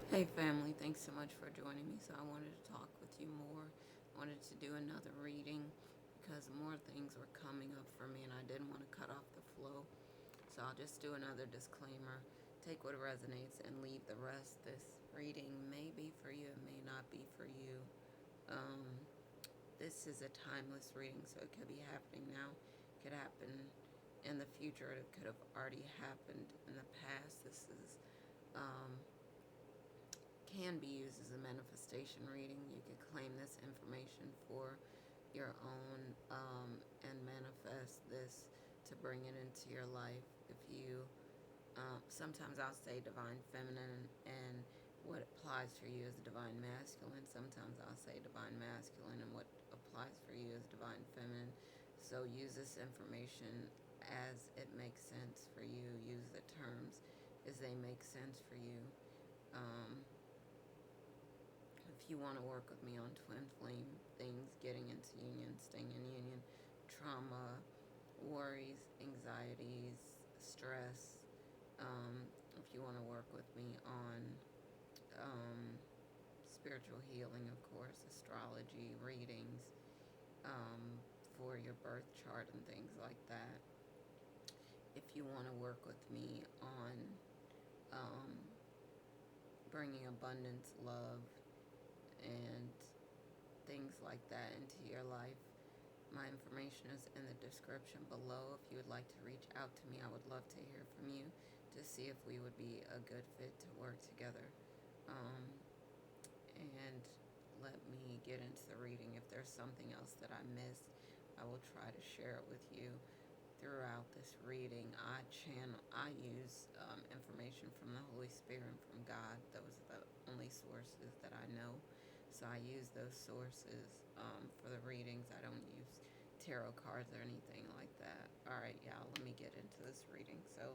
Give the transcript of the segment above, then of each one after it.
Hey family, thanks so much for joining me. So I wanted to talk with you more. I wanted to do another reading because more things were coming up for me and I didn't want to cut off the flow. So I'll just do another disclaimer. Take what resonates and leave the rest. This reading may be for you, it may not be for you. Um, this is a timeless reading, so it could be happening now. It could happen in the future. It could have already happened in the past. This is um, can be used as a manifestation reading. You could claim this information for your own and manifest this to bring it into your life. If you, sometimes I'll say divine feminine, and what applies for you is divine masculine. Sometimes I'll say divine masculine, and what applies for you is divine feminine. So use this information as it makes sense for you. Use the terms as they make sense for you. Um, if you want to work with me on twin flame things, getting into union, staying in union, trauma, worries, anxieties, stress, if you want to work with me on um, spiritual healing, of course, astrology, readings, for your birth chart and things like that. If you want to work with me on um, bringing abundance, love, and things like that into your life. My information is in the description below. If you would like to reach out to me, I would love to hear from you to see if we would be a good fit to work together. Um, and let me get into the reading. If there's something else that I missed, I will try to share it with you throughout this reading. I use information from the Holy Spirit and from God. Those are the only sources that I know. So I use those sources for the readings. I don't use tarot cards or anything like that. All right, y'all, let me get into this reading. So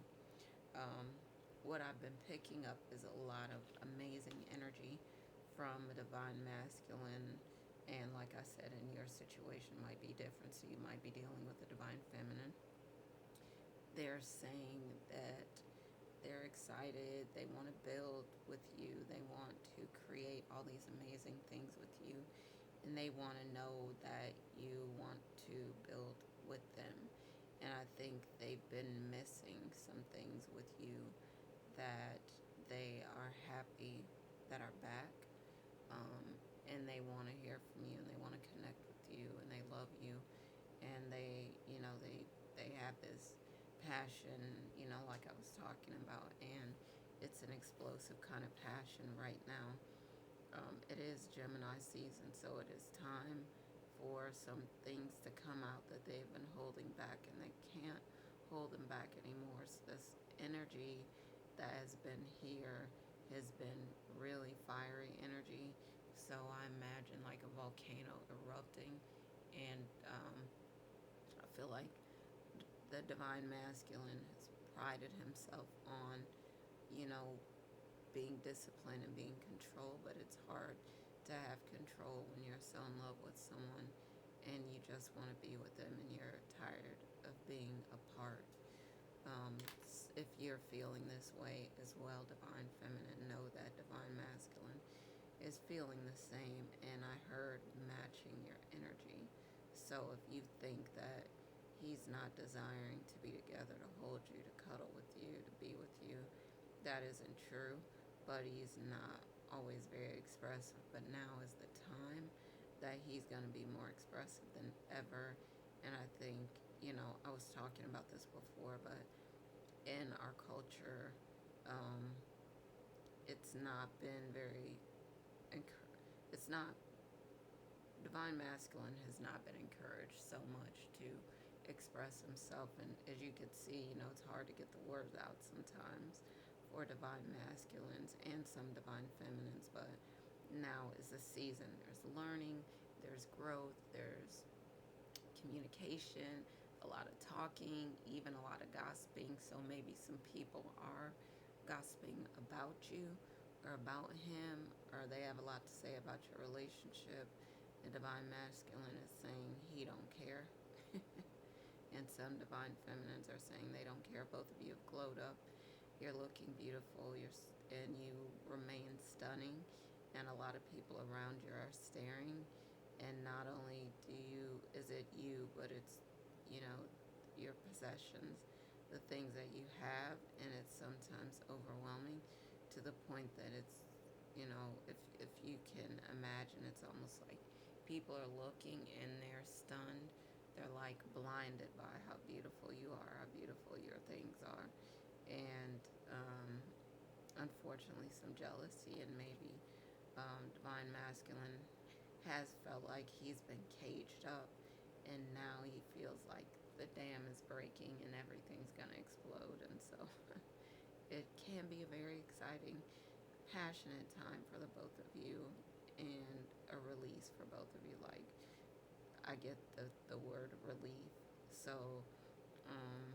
um, what I've been picking up is a lot of amazing energy from a divine masculine. And like I said, in your situation might be different. So you might be dealing with a divine feminine. They're saying that they're excited, they want to build with you, they want to create all these amazing things with you, and they want to know that you want to build with them. And I think they've been missing some things with you that they are happy that are back. Um, and they want to hear from you and they want to connect with you and they love you and they have this passion, like I was talking about, and it's an explosive kind of passion right now. It is Gemini season, so it is time for some things to come out that they've been holding back and they can't hold them back anymore. So this energy that has been here has been really fiery energy. So I imagine like a volcano erupting, and I feel like the divine masculine has prided himself on, you know, being disciplined and being controlled, but it's hard to have control when you're so in love with someone and you just want to be with them and you're tired of being apart. Um, if you're feeling this way as well, divine feminine, know that divine masculine is feeling the same, and I heard matching your energy. So if you think that he's not desiring to be together, to hold you, to cuddle with you, to be with you, that isn't true. But he's not always very expressive. But now is the time that he's going to be more expressive than ever. And I think, I was talking about this before, but in our culture, um, it's not been very, it's not divine masculine has not been encouraged so much to express himself. And as you can see, it's hard to get the words out sometimes for divine masculines and some divine feminines. But now is the season. There's learning, there's growth, there's communication, a lot of talking, even a lot of gossiping. So maybe some people are gossiping about you or about him, or they have a lot to say about your relationship. The divine masculine is saying he don't care. And some divine feminines are saying they don't care. Both of you have glowed up. You're looking beautiful. And you remain stunning, and a lot of people around you are staring. And not only is it you, but it's, you know, your possessions, the things that you have, and it's sometimes overwhelming to the point that it's, you know, if you can imagine, it's almost like people are looking and they're stunned. They're like blinded by how beautiful you are, how beautiful your things are. And unfortunately, some jealousy, and maybe divine masculine has felt like he's been caged up, and now he feels like the dam is breaking and everything's gonna explode. And so it can be a very exciting, passionate time for the both of you, and a release for both of you. Like, I get the word relief. So um,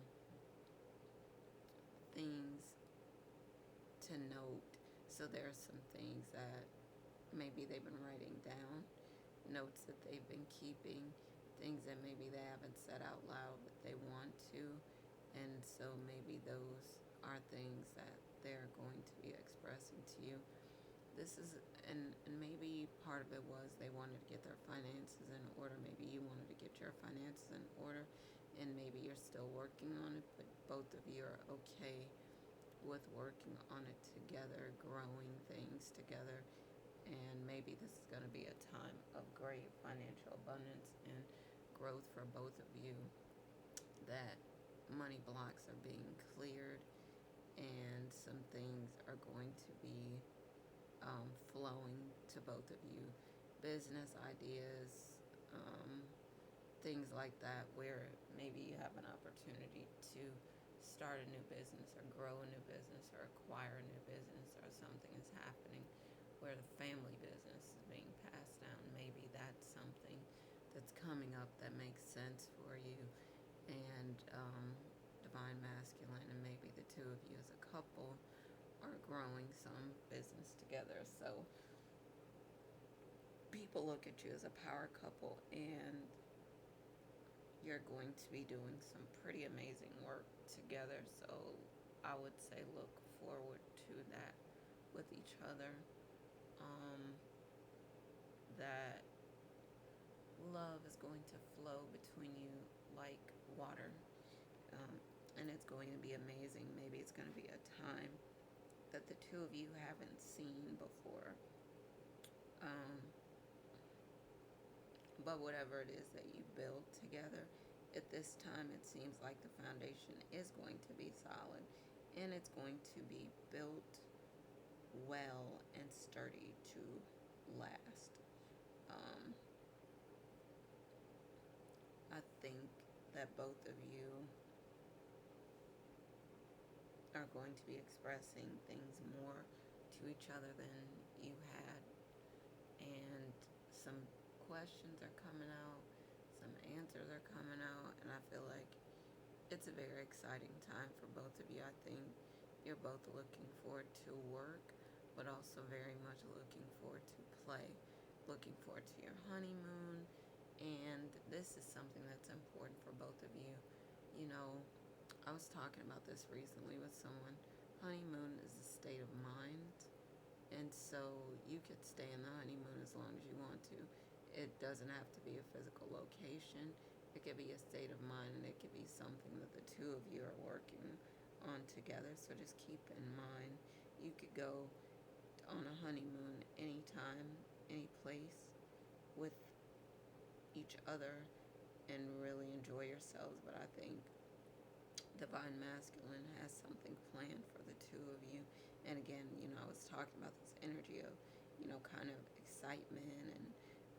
things to note. So there are some things that maybe they've been writing down, notes that they've been keeping, things that maybe they haven't said out loud but they want to. And so maybe those are things that they're going to be expressing to you. This is, and maybe part of it was they wanted to get their finances in order. Maybe you wanted to get your finances in order, and maybe you're still working on it, but both of you are okay with working on it together, growing things together. And maybe this is going to be a time of great financial abundance and growth for both of you, that money blocks are being cleared, and some things are going to be flowing to both of you. Business ideas, things like that, where maybe you have an opportunity to start a new business or grow a new business or acquire a new business, or something is happening where the family business is being passed down. Maybe that's something that's coming up that makes sense for you. And divine masculine, and maybe the two of you as a couple are growing some business together. So people look at you as a power couple, and you're going to be doing some pretty amazing work together. So I would say look forward to that with each other. That love is going to flow between you like water, and it's going to be amazing. Maybe it's going to be a time that the two of you haven't seen before. But whatever it is that you build together, at this time it seems like the foundation is going to be solid, and it's going to be built well and sturdy to last. I think that both of you are going to be expressing things more to each other than you had, and some questions are coming out, some answers are coming out, and I feel like it's a very exciting time for both of you. I think you're both looking forward to work, but also very much looking forward to play, looking forward to your honeymoon. And this is something that's important for both of you. You know, I was talking about this recently with someone. Honeymoon is a state of mind, and so you could stay in the honeymoon as long as you want to. It doesn't have to be a physical location. It could be a state of mind, and it could be something that the two of you are working on together. So just keep in mind, you could go on a honeymoon anytime, any place, with each other, and really enjoy yourselves. But I think divine masculine has something planned for the two of you. And again, you know, I was talking about this energy of, you know, kind of excitement, and,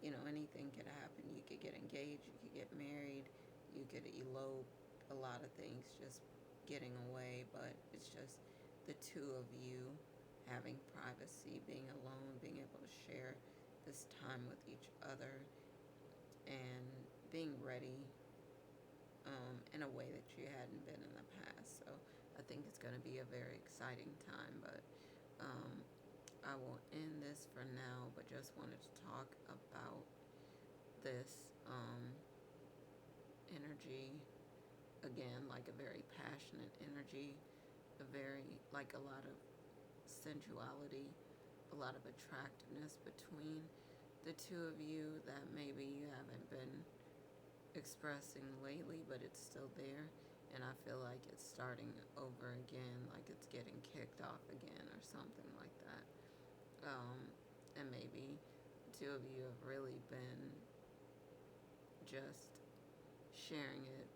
you know, anything could happen. You could get engaged, you could get married, you could elope, a lot of things just getting away. But it's just the two of you having privacy, being alone, being able to share this time with each other, and being ready in a way that you hadn't been in the past. So I think it's going to be a very exciting time. But I will end this for now, but just wanted to talk about this energy again, like a very passionate energy, a very, like, a lot of sensuality, a lot of attractiveness between the two of you that maybe you haven't been expressing lately, but it's still there. And I feel like it's starting over again, like it's getting kicked off again or something like that. And maybe the two of you have really been just sharing it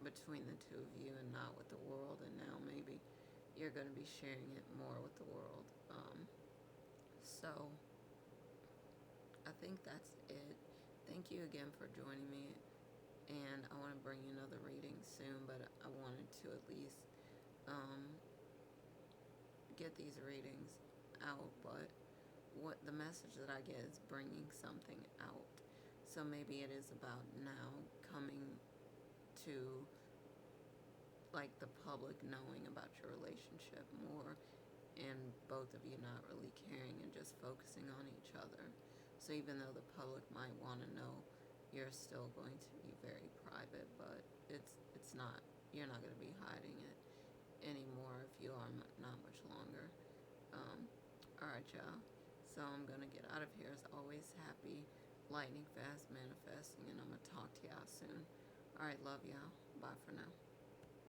between the two of you and not with the world. And now maybe you're going to be sharing it more with the world. So I think that's it. Thank you again for joining me. And I want to bring you another reading soon, but I wanted to at least get these readings out. But what the message that I get is bringing something out. So maybe it is about now coming to like the public knowing about your relationship more, and both of you not really caring and just focusing on each other. So even though the public might want to know, you're still going to be very private, but it's not, you're not going to be hiding it anymore if you are not much longer. Alright, y'all. So I'm going to get out of here. As always, happy lightning fast manifesting, and I'm going to talk to y'all soon. Alright, love y'all. Bye for now.